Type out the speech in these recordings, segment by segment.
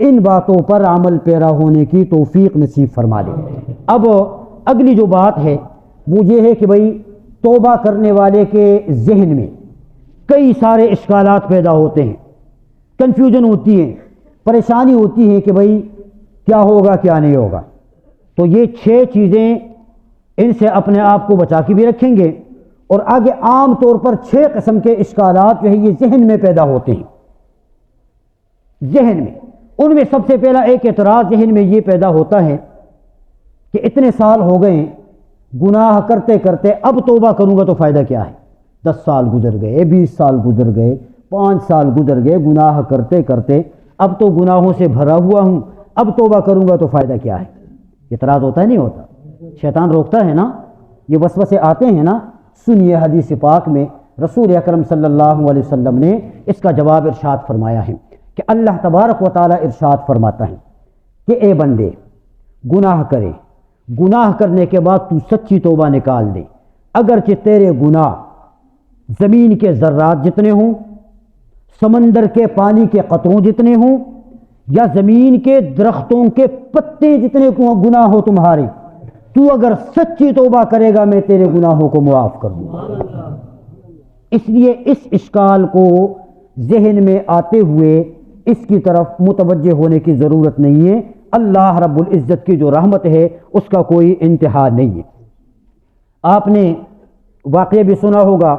ان باتوں پر عمل پیرا ہونے کی توفیق نصیب فرما دے۔ اب اگلی جو بات ہے وہ یہ ہے کہ بھئی توبہ کرنے والے کے ذہن میں کئی سارے اشکالات پیدا ہوتے ہیں، کنفیوژن ہوتی ہے، پریشانی ہوتی ہے کہ بھئی کیا ہوگا کیا نہیں ہوگا۔ تو یہ 6 چیزیں ان سے اپنے آپ کو بچا کے بھی رکھیں گے، اور آگے عام طور پر 6 قسم کے اشکالات جو ہے یہ ذہن میں پیدا ہوتے ہیں۔ ذہن میں ان میں سب سے پہلا ایک اعتراض ذہن میں یہ پیدا ہوتا ہے کہ اتنے سال ہو گئے گناہ کرتے کرتے، اب توبہ کروں گا تو فائدہ کیا ہے؟ 10 سال گزر گئے، 20 سال گزر گئے، 5 سال گزر گئے گناہ کرتے کرتے، اب تو گناہوں سے بھرا ہوا ہوں، اب توبہ کروں گا تو فائدہ کیا ہے؟ اعتراض ہوتا ہے نہیں ہوتا؟ شیطان روکتا ہے نا، یہ وسوسے آتے ہیں نا۔ سنیے حدیث پاک میں رسول اکرم صلی اللہ علیہ وسلم نے اس کا جواب ارشاد فرمایا ہے کہ اللہ تبارک و تعالی ارشاد فرماتا ہے کہ اے بندے گناہ کرے، گناہ کرنے کے بعد تو سچی توبہ نکال دے، اگرچہ تیرے گناہ زمین کے ذرات جتنے ہوں، سمندر کے پانی کے قطروں جتنے ہوں، یا زمین کے درختوں کے پتے جتنے گناہ ہو تمہارے، تو اگر سچی توبہ کرے گا میں تیرے گناہوں کو معاف کر دوں گا۔ اس لیے اس اشکال کو ذہن میں آتے ہوئے اس کی طرف متوجہ ہونے کی ضرورت نہیں ہے۔ اللہ رب العزت کی جو رحمت ہے اس کا کوئی انتہا نہیں ہے۔ آپ نے واقعہ بھی سنا ہوگا،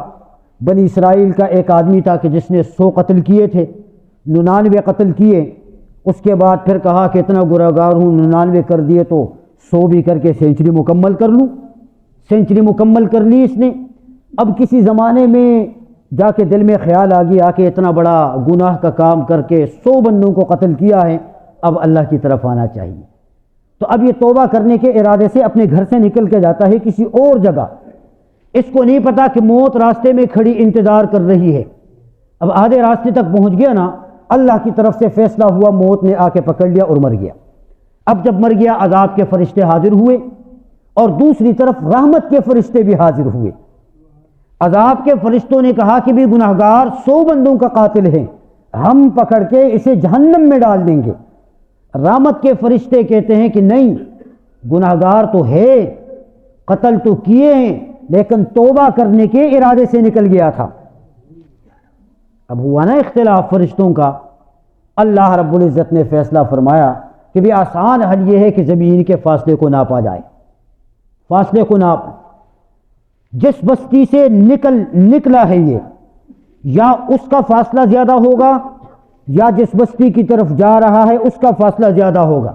بنی اسرائیل کا ایک آدمی تھا کہ جس نے 100 قتل کیے تھے، 99 قتل کیے، اس کے بعد پھر کہا کہ اتنا گنہگار ہوں، 99 کر دیے تو 100 بھی کر کے سینچری مکمل کر لوں۔ سینچری مکمل کر لی اس نے۔ اب کسی زمانے میں جا کے دل میں خیال آ گیا کہ اتنا بڑا گناہ کا کام کر کے 100 بندوں کو قتل کیا ہے، اب اللہ کی طرف آنا چاہیے۔ تو اب یہ توبہ کرنے کے ارادے سے اپنے گھر سے نکل کے جاتا ہے کسی اور جگہ۔ اس کو نہیں پتا کہ موت راستے میں کھڑی انتظار کر رہی ہے۔ اب آدھے راستے تک پہنچ گیا نا، اللہ کی طرف سے فیصلہ ہوا، موت نے آ کے پکڑ لیا اور مر گیا۔ اب جب مر گیا عذاب کے فرشتے حاضر ہوئے، اور دوسری طرف رحمت کے فرشتے بھی حاضر ہوئے۔ عذاب کے فرشتوں نے کہا کہ بھی گناہگار 100 بندوں کا قاتل ہے، ہم پکڑ کے اسے جہنم میں ڈال دیں گے۔ رحمت کے فرشتے کہتے ہیں کہ نہیں، گناہگار تو ہے، قتل تو کیے ہیں، لیکن توبہ کرنے کے ارادے سے نکل گیا تھا۔ اب ہوا نا اختلاف فرشتوں کا۔ اللہ رب العزت نے فیصلہ فرمایا کہ بھی آسان حل یہ ہے کہ زمین کے فاصلے کو ناپا جائے۔ فاصلے کو ناپ، جس بستی سے نکلا ہے یہ، یا اس کا فاصلہ زیادہ ہوگا، یا جس بستی کی طرف جا رہا ہے اس کا فاصلہ زیادہ ہوگا،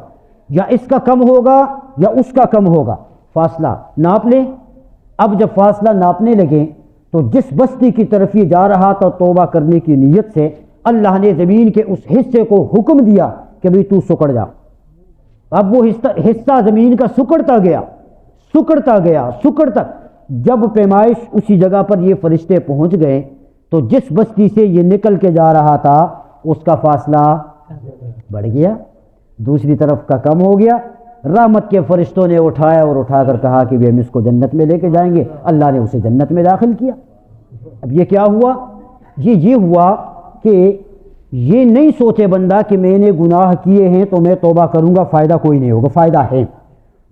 یا اس کا کم ہوگا یا اس کا کم ہوگا، فاصلہ ناپ لیں۔ اب جب فاصلہ ناپنے لگے تو جس بستی کی طرف یہ جا رہا تھا توبہ کرنے کی نیت سے، اللہ نے زمین کے اس حصے کو حکم دیا کہ بھئی تو سکڑ جا۔ اب وہ حصہ زمین کا سکڑتا گیا، سکڑتا گیا، سکڑتا۔ جب پیمائش اسی جگہ پر یہ فرشتے پہنچ گئے تو جس بستی سے یہ نکل کے جا رہا تھا اس کا فاصلہ بڑھ گیا، دوسری طرف کا کم ہو گیا۔ رحمت کے فرشتوں نے اٹھایا اور اٹھا کر کہا کہ ہم اس کو جنت میں لے کے جائیں گے۔ اللہ نے اسے جنت میں داخل کیا۔ اب یہ کیا ہوا؟ یہ ہوا کہ یہ نہیں سوچے بندہ کہ میں نے گناہ کیے ہیں تو میں توبہ کروں گا، فائدہ کوئی نہیں ہوگا، فائدہ ہے۔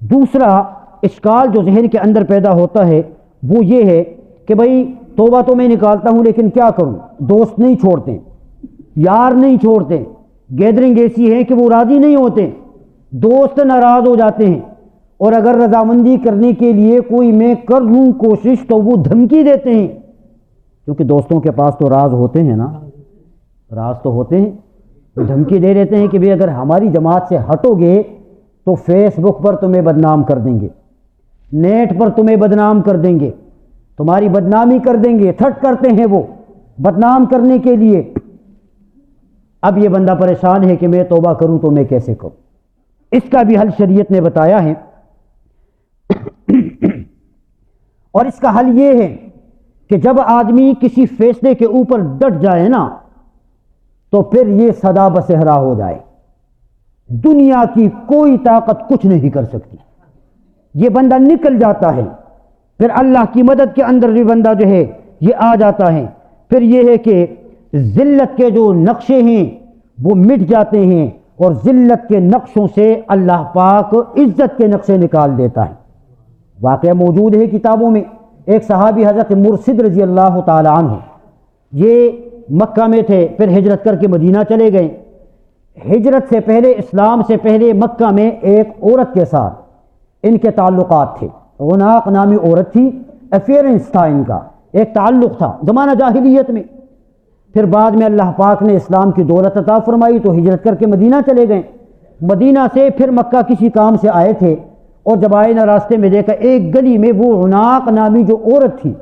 دوسرا اشکال جو ذہن کے اندر پیدا ہوتا ہے وہ یہ ہے کہ بھئی توبہ تو میں نکالتا ہوں لیکن کیا کروں؟ دوست نہیں چھوڑتے، یار نہیں چھوڑتے، گیدرنگ ایسی ہے کہ وہ راضی نہیں ہوتے، دوست ناراض ہو جاتے ہیں، اور اگر رضامندی کرنے کے لیے کوئی میں کر لوں کوشش تو وہ دھمکی دیتے ہیں، کیونکہ دوستوں کے پاس تو راز ہوتے ہیں نا، راز تو ہوتے ہیں، وہ دھمکی دے دیتے ہیں کہ بھئی اگر ہماری جماعت سے ہٹو گے تو فیس بک پر تمہیں بدنام کر دیں گے، نیٹ پر تمہیں بدنام کر دیں گے، تمہاری بدنامی کر دیں گے، تھٹ کرتے ہیں وہ بدنام کرنے کے لیے۔ اب یہ بندہ پریشان ہے کہ میں توبہ کروں تو میں کیسے کروں؟ اس کا بھی حل شریعت نے بتایا ہے، اور اس کا حل یہ ہے کہ جب آدمی کسی فیصلے کے اوپر ڈٹ جائے نا تو پھر یہ سدا بصحرا ہو جائے، دنیا کی کوئی طاقت کچھ نہیں کر سکتی، یہ بندہ نکل جاتا ہے، پھر اللہ کی مدد کے اندر بھی بندہ جو ہے یہ آ جاتا ہے، پھر یہ ہے کہ ذلت کے جو نقشے ہیں وہ مٹ جاتے ہیں، اور ذلت کے نقشوں سے اللہ پاک عزت کے نقشے نکال دیتا ہے۔ واقعہ موجود ہے کتابوں میں، ایک صحابی حضرت مرشد رضی اللہ تعالی عنہ، یہ مکہ میں تھے، پھر ہجرت کر کے مدینہ چلے گئے۔ ہجرت سے پہلے، اسلام سے پہلے مکہ میں ایک عورت کے ساتھ ان کے تعلقات تھے، غناق نامی عورت تھی، افیئرنس تھا ان کا، ایک تعلق تھا زمانہ جاہلیت میں۔ پھر بعد میں اللہ پاک نے اسلام کی دولت عطا فرمائی تو ہجرت کر کے مدینہ چلے گئے۔ مدینہ سے پھر مکہ کسی کام سے آئے تھے، اور جب آئے نہ راستے میں دیکھا ایک گلی میں وہ عناق نامی جو عورت تھی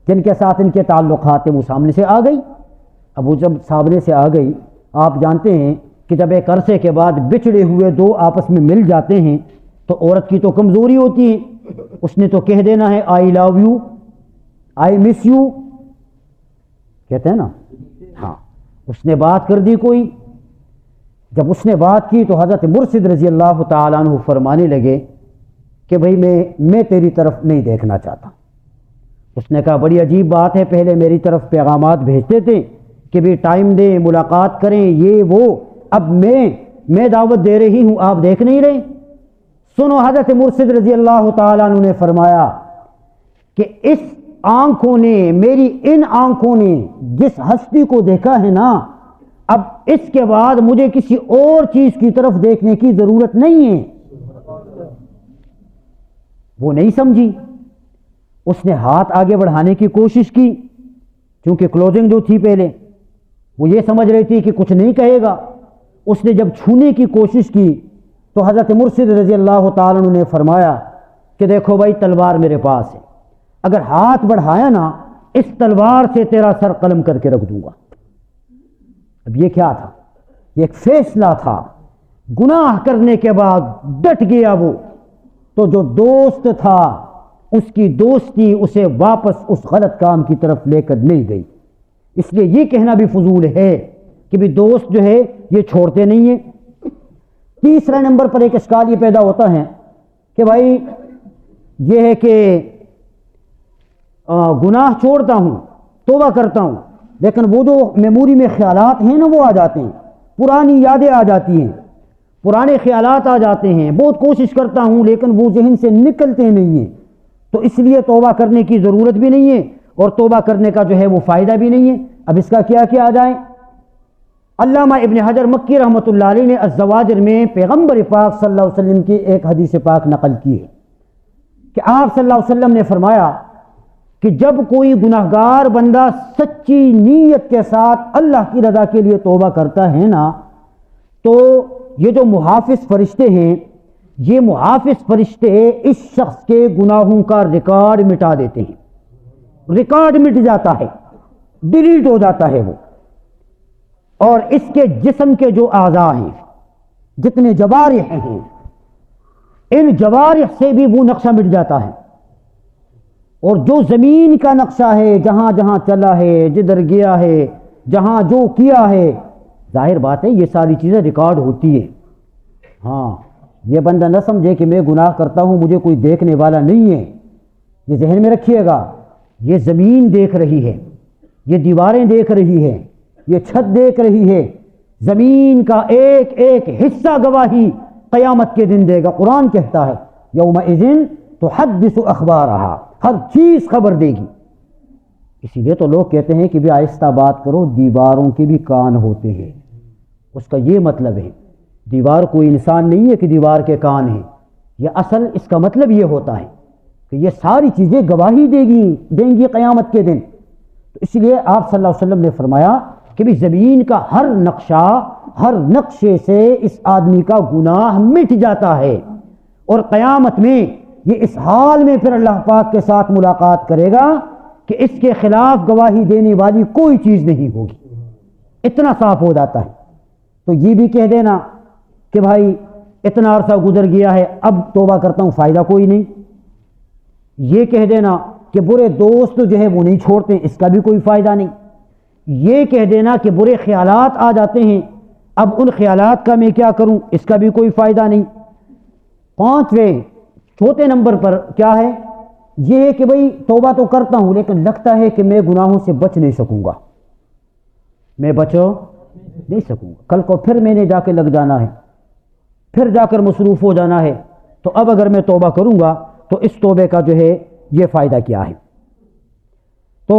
جن کے ساتھ ان کے تعلقات تھے وہ سامنے سے آ گئی۔ اب وہ جب سامنے سے آ گئی، آپ جانتے ہیں کہ جب ایک عرصے کے بعد بچھڑے ہوئے دو آپس میں مل جاتے ہیں تو عورت کی تو کمزوری ہوتی ہے، اس نے تو کہہ دینا ہے آئی love you, I miss you, کہتے ہیں نا، ہاں اس نے بات کر دی کوئی۔ جب اس نے بات کی تو حضرت مرشد رضی اللہ تعالیٰ عنہ فرمانے لگے کہ بھئی میں تیری طرف نہیں دیکھنا چاہتا۔ اس نے کہا بڑی عجیب بات ہے، پہلے میری طرف پیغامات بھیجتے تھے کہ بھی ٹائم دیں، ملاقات کریں، یہ وہ، اب میں دعوت دے رہی ہوں، آپ دیکھ نہیں رہے؟ سنو، حضرت مرشد رضی اللہ تعالیٰ عنہ نے فرمایا کہ اس آنکھوں نے، میری ان آنکھوں نے جس ہستی کو دیکھا ہے نا، اب اس کے بعد مجھے کسی اور چیز کی طرف دیکھنے کی ضرورت نہیں ہے۔ وہ نہیں سمجھی، اس نے ہاتھ آگے بڑھانے کی کوشش کی، کیونکہ کلوزنگ جو تھی پہلے، وہ یہ سمجھ رہی تھی کہ کچھ نہیں کہے گا۔ اس نے جب چھونے کی کوشش کی تو حضرت مرشد رضی اللہ تعالیٰ عنہ نے فرمایا کہ دیکھو بھائی، تلوار میرے پاس ہے، اگر ہاتھ بڑھایا نا اس تلوار سے تیرا سر قلم کر کے رکھ دوں گا۔ اب یہ کیا تھا؟ یہ ایک فیصلہ تھا۔ گناہ کرنے کے بعد ڈٹ گیا وہ، تو جو دوست تھا اس کی دوستی اسے واپس اس غلط کام کی طرف لے کر نہیں گئی۔ اس لیے یہ کہنا بھی فضول ہے کہ بھی دوست جو ہے یہ چھوڑتے نہیں ہیں۔ تیسرے نمبر پر ایک اشکال یہ پیدا ہوتا ہے کہ بھائی یہ ہے کہ گناہ چھوڑتا ہوں، توبہ کرتا ہوں، لیکن وہ جو میموری میں خیالات ہیں نا وہ آ جاتے ہیں، پرانی یادیں آ جاتی ہیں، پرانے خیالات آ جاتے ہیں، بہت کوشش کرتا ہوں لیکن وہ ذہن سے نکلتے نہیں ہیں، تو اس لیے توبہ کرنے کی ضرورت بھی نہیں ہے، اور توبہ کرنے کا جو ہے وہ فائدہ بھی نہیں ہے۔ اب اس کا کیا کیا جائے؟ علامہ ابن حجر مکی رحمۃ اللہ علیہ نے الزواجر میں پیغمبر پاک صلی اللہ علیہ وسلم کی ایک حدیث پاک نقل کی ہے کہ آپ صلی اللہ علیہ وسلم نے فرمایا کہ جب کوئی گناہگار بندہ سچی نیت کے ساتھ اللہ کی رضا کے لیے توبہ کرتا ہے نا، تو یہ جو محافظ فرشتے ہیں، یہ محافظ فرشتے اس شخص کے گناہوں کا ریکارڈ مٹا دیتے ہیں، ریکارڈ مٹ جاتا ہے، ڈیلیٹ ہو جاتا ہے وہ، اور اس کے جسم کے جو اعضاء ہیں، جتنے جوارح ہیں، ان جوارح سے بھی وہ نقشہ مٹ جاتا ہے، اور جو زمین کا نقشہ ہے، جہاں جہاں چلا ہے، جدھر گیا ہے، جہاں جو کیا ہے، ظاہر بات ہے یہ ساری چیزیں ریکارڈ ہوتی ہیں۔ ہاں، یہ بندہ نہ سمجھے کہ میں گناہ کرتا ہوں مجھے کوئی دیکھنے والا نہیں ہے، یہ ذہن میں رکھیے گا، یہ زمین دیکھ رہی ہے، یہ دیواریں دیکھ رہی ہے، یہ چھت دیکھ رہی ہے، زمین کا ایک ایک حصہ گواہی قیامت کے دن دے گا۔ قرآن کہتا ہے یومئذ تحدث اخبارہا، ہر چیز خبر دے گی۔ اسی لیے تو لوگ کہتے ہیں کہ بھی آہستہ بات کرو، دیواروں کے بھی کان ہوتے ہیں، اس کا یہ مطلب ہے دیوار کوئی انسان نہیں ہے کہ دیوار کے کان ہیں، یہ اصل اس کا مطلب یہ ہوتا ہے کہ یہ ساری چیزیں گواہی دیں گی قیامت کے دن۔ تو اس لیے آپ صلی اللہ علیہ وسلم نے فرمایا کہ بھی زمین کا ہر نقشہ، ہر نقشے سے اس آدمی کا گناہ مٹ جاتا ہے، اور قیامت میں یہ اس حال میں پھر اللہ پاک کے ساتھ ملاقات کرے گا کہ اس کے خلاف گواہی دینے والی کوئی چیز نہیں ہوگی، اتنا صاف ہو جاتا ہے۔ تو یہ بھی کہہ دینا کہ بھائی اتنا عرصہ گزر گیا ہے اب توبہ کرتا ہوں فائدہ کوئی نہیں، یہ کہہ دینا کہ برے دوست جو ہے وہ نہیں چھوڑتے، اس کا بھی کوئی فائدہ نہیں، یہ کہہ دینا کہ برے خیالات آ جاتے ہیں اب ان خیالات کا میں کیا کروں، اس کا بھی کوئی فائدہ نہیں۔ پانچویں چوتھے نمبر پر کیا ہے؟ یہ ہے کہ بھئی توبہ تو کرتا ہوں لیکن لگتا ہے کہ میں گناہوں سے بچ نہیں سکوں گا، میں بچ نہیں سکوں گا، کل کو پھر میں نے جا کے لگ جانا ہے، پھر جا کر مصروف ہو جانا ہے، تو اب اگر میں توبہ کروں گا تو اس توبے کا جو ہے یہ فائدہ کیا ہے؟ تو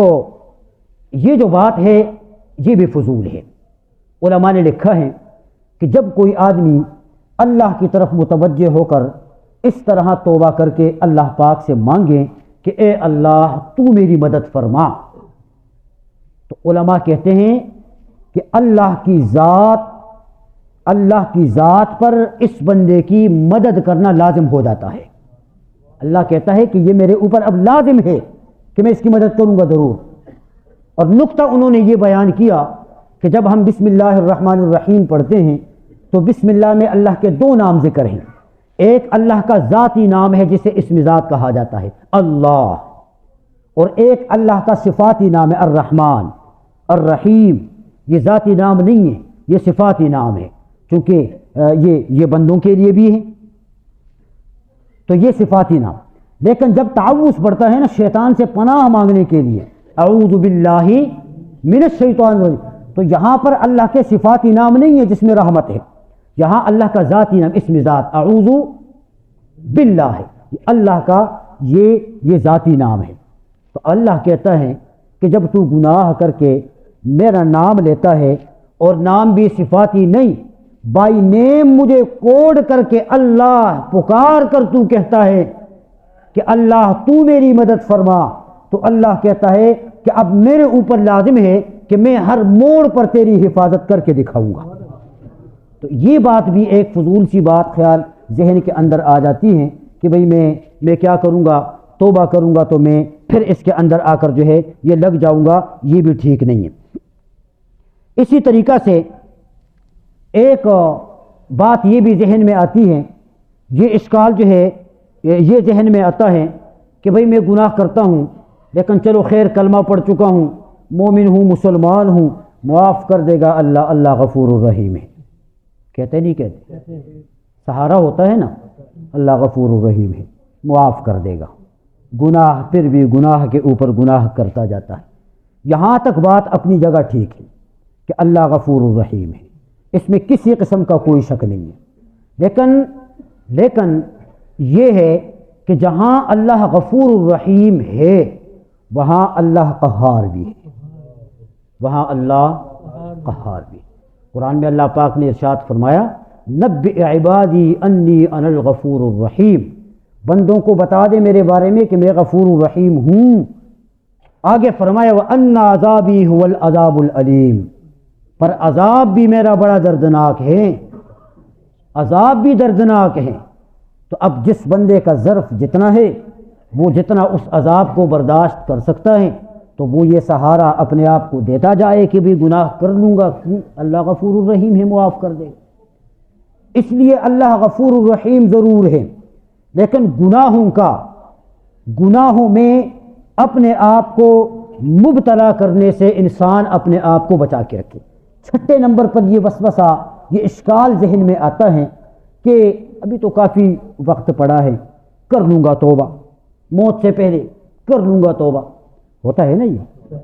یہ جو بات ہے یہ بھی فضول ہے۔ علماء نے لکھا ہے کہ جب کوئی آدمی اللہ کی طرف متوجہ ہو کر اس طرح توبہ کر کے اللہ پاک سے مانگے کہ اے اللہ تو میری مدد فرما، تو علماء کہتے ہیں کہ اللہ کی ذات پر اس بندے کی مدد کرنا لازم ہو جاتا ہے۔ اللہ کہتا ہے کہ یہ میرے اوپر اب لازم ہے کہ میں اس کی مدد کروں گا ضرور۔ اور نقطہ انہوں نے یہ بیان کیا کہ جب ہم بسم اللہ الرحمن الرحیم پڑھتے ہیں تو بسم اللہ میں اللہ کے دو نام ذکر ہیں، ایک اللہ کا ذاتی نام ہے جسے اسم ذات کہا جاتا ہے اللہ، اور ایک اللہ کا صفاتی نام ہے الرحمن الرحیم۔ یہ ذاتی نام نہیں ہے، یہ صفاتی نام ہے، چونکہ یہ بندوں کے لیے بھی ہے تو یہ صفاتی نام۔ لیکن جب تعوذ پڑھتا ہے نا شیطان سے پناہ مانگنے کے لیے، اعوذ باللہ من الشیطان الرجیم، تو یہاں پر اللہ کے صفاتی نام نہیں ہے جس میں رحمت ہے، یہاں اللہ کا ذاتی نام اسم ذات اعوذ باللہ ہے، اللہ کا یہ ذاتی نام ہے۔ تو اللہ کہتا ہے کہ جب تو گناہ کر کے میرا نام لیتا ہے اور نام بھی صفاتی نہیں، بائی نیم مجھے کوڈ کر کے اللہ پکار کر تو کہتا ہے کہ اللہ تو میری مدد فرما، تو اللہ کہتا ہے کہ اب میرے اوپر لازم ہے کہ میں ہر موڑ پر تیری حفاظت کر کے دکھاؤں گا۔ تو یہ بات بھی ایک فضول سی بات خیال ذہن کے اندر آ جاتی ہے کہ بھئی میں کیا کروں گا، توبہ کروں گا تو میں پھر اس کے اندر آ کر جو ہے یہ لگ جاؤں گا، یہ بھی ٹھیک نہیں ہے۔ اسی طریقہ سے ایک بات یہ بھی ذہن میں آتی ہے، یہ اشکال جو ہے یہ ذہن میں آتا ہے کہ بھئی میں گناہ کرتا ہوں لیکن چلو خیر کلمہ پڑھ چکا ہوں، مومن ہوں، مسلمان ہوں، معاف کر دے گا اللہ، اللہ غفور الرحیم ہے۔ کہتے نہیں کہتے؟ سہارا ہوتا ہے نا، اللہ غفور الرحیم ہے، معاف کر دے گا۔ گناہ پھر بھی گناہ کے اوپر گناہ کرتا جاتا ہے۔ یہاں تک بات اپنی جگہ ٹھیک ہے کہ اللہ غفور الرحیم ہے، اس میں کسی قسم کا کوئی شک نہیں ہے، لیکن یہ ہے کہ جہاں اللہ غفور الرحیم ہے وہاں اللہ قہار بھی ہے، وہاں اللہ قہار بھی ہے۔ قرآن میں اللہ پاک نے ارشاد فرمایا نبئ عبادی انی انا الغفور الرحیم، بندوں کو بتا دے میرے بارے میں کہ میں غفور الرحیم ہوں۔ آگے فرمایا وَأَنَّ عَذَابِي هُوَ الْعَذَابُ الْأَلِيمُ، پر عذاب بھی میرا بڑا دردناک ہے، عذاب بھی دردناک ہے۔ تو اب جس بندے کا ظرف جتنا ہے وہ جتنا اس عذاب کو برداشت کر سکتا ہے تو وہ یہ سہارا اپنے آپ کو دیتا جائے کہ بھی گناہ کر لوں گا، اللہ غفور الرحیم ہے، معاف کر دے۔ اس لیے اللہ غفور الرحیم ضرور ہے، لیکن گناہوں میں اپنے آپ کو مبتلا کرنے سے انسان اپنے آپ کو بچا کے رکھے۔ چھٹے نمبر پر یہ وسوسہ، یہ اشکال ذہن میں آتا ہے کہ ابھی تو کافی وقت پڑا ہے، کر لوں گا توبہ، موت سے پہلے کر لوں گا توبہ۔ ہوتا ہے نا یہ،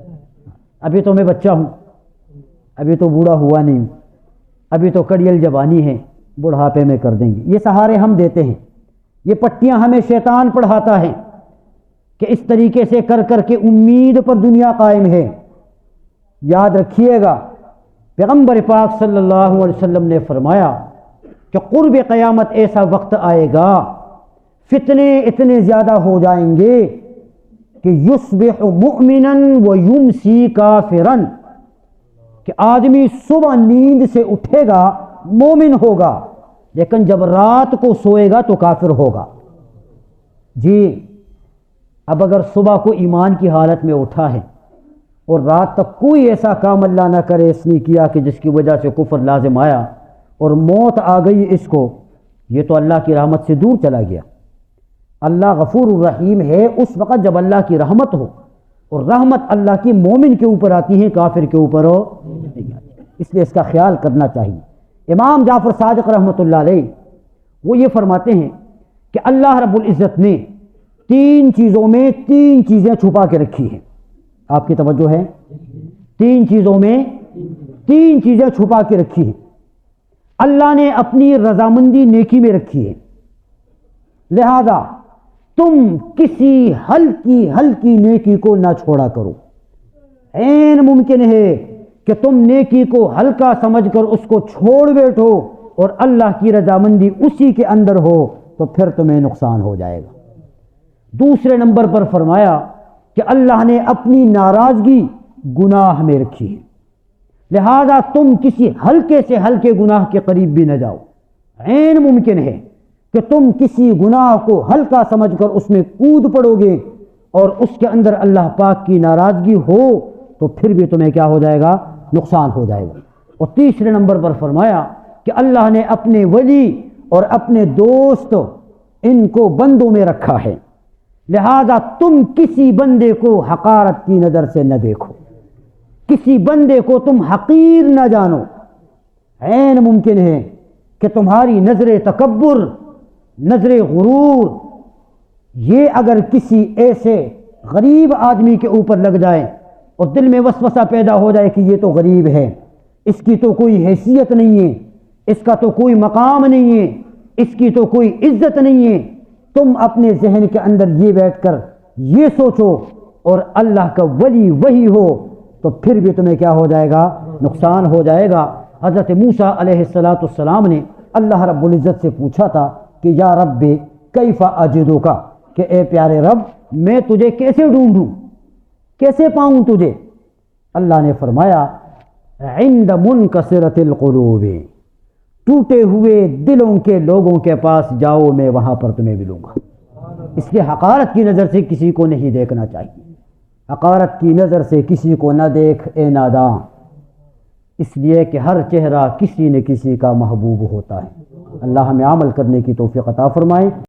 ابھی تو میں بچہ ہوں، ابھی تو بوڑھا ہوا نہیں ہوں، ابھی تو کڑیل جوانی ہے، بڑھاپے میں کر دیں گے۔ یہ سہارے ہم دیتے ہیں، یہ پٹیاں ہمیں شیطان پڑھاتا ہے کہ اس طریقے سے کر کر کے امید پر دنیا قائم ہے۔ یاد رکھیے گا پیغمبر پاک صلی اللہ علیہ وسلم نے فرمایا کہ قرب قیامت ایسا وقت آئے گا، فتنے اتنے زیادہ ہو جائیں گے کہ یصبح مؤمنا ویمسی کافرا، کہ آدمی صبح نیند سے اٹھے گا مومن ہوگا لیکن جب رات کو سوئے گا تو کافر ہوگا۔ جی اب اگر صبح کو ایمان کی حالت میں اٹھا ہے اور رات تک کوئی ایسا کام اللہ نہ کرے اس نے کیا کہ جس کی وجہ سے کفر لازم آیا اور موت آ گئی اس کو، یہ تو اللہ کی رحمت سے دور چلا گیا۔ اللہ غفور الرحیم ہے اس وقت جب اللہ کی رحمت ہو، اور رحمت اللہ کی مومن کے اوپر آتی ہے، کافر کے اوپر ہو نہیں آتی، اس لیے اس کا خیال کرنا چاہیے۔ امام جعفر صادق رحمۃ اللہ علیہ وہ یہ فرماتے ہیں کہ اللہ رب العزت نے تین چیزوں میں تین چیزیں چھپا کے رکھی ہیں۔ آپ کی توجہ ہے؟ تین چیزوں میں تین چیزیں چھپا کے رکھی ہیں۔ اللہ نے اپنی رضامندی نیکی میں رکھی ہے، لہذا تم کسی ہلکی نیکی کو نہ چھوڑا کرو۔ عین ممکن ہے کہ تم نیکی کو ہلکا سمجھ کر اس کو چھوڑ بیٹھو اور اللہ کی رضامندی اسی کے اندر ہو تو پھر تمہیں نقصان ہو جائے گا۔ دوسرے نمبر پر فرمایا کہ اللہ نے اپنی ناراضگی گناہ میں رکھی ہے، لہذا تم کسی ہلکے سے ہلکے گناہ کے قریب بھی نہ جاؤ۔ عین ممکن ہے کہ تم کسی گناہ کو ہلکا سمجھ کر اس میں کود پڑو گے اور اس کے اندر اللہ پاک کی ناراضگی ہو تو پھر بھی تمہیں کیا ہو جائے گا؟ نقصان ہو جائے گا۔ اور تیسرے نمبر پر فرمایا کہ اللہ نے اپنے ولی اور اپنے دوست ان کو بندوں میں رکھا ہے، لہذا تم کسی بندے کو حقارت کی نظر سے نہ دیکھو، کسی بندے کو تم حقیر نہ جانو۔ عین ممکن ہے کہ تمہاری نظر تکبر، نظر غرور، یہ اگر کسی ایسے غریب آدمی کے اوپر لگ جائے اور دل میں وسوسہ پیدا ہو جائے کہ یہ تو غریب ہے، اس کی تو کوئی حیثیت نہیں ہے، اس کا تو کوئی مقام نہیں ہے، اس کی تو کوئی عزت نہیں ہے، تم اپنے ذہن کے اندر یہ بیٹھ کر یہ سوچو اور اللہ کا ولی وہی ہو تو پھر بھی تمہیں کیا ہو جائے گا؟ نقصان ہو جائے گا۔ حضرت موسیٰ علیہ السلام نے اللہ رب العزت سے پوچھا تھا کہ یا رب کیف اجدک، کہ اے پیارے رب میں تجھے کیسے ڈھونڈوں، کیسے پاؤں تجھے؟ اللہ نے فرمایا عند منکسرۃ القلوب، ٹوٹے ہوئے دلوں کے لوگوں کے پاس جاؤ، میں وہاں پر تمہیں ملوں گا۔ اس لیے حقارت کی نظر سے کسی کو نہیں دیکھنا چاہیے، حقارت کی نظر سے کسی کو نہ دیکھ اے ناداں، اس لیے کہ ہر چہرہ کسی نہ کسی کا محبوب ہوتا ہے۔ اللہ ہمیں عمل کرنے کی توفیق عطا فرمائے۔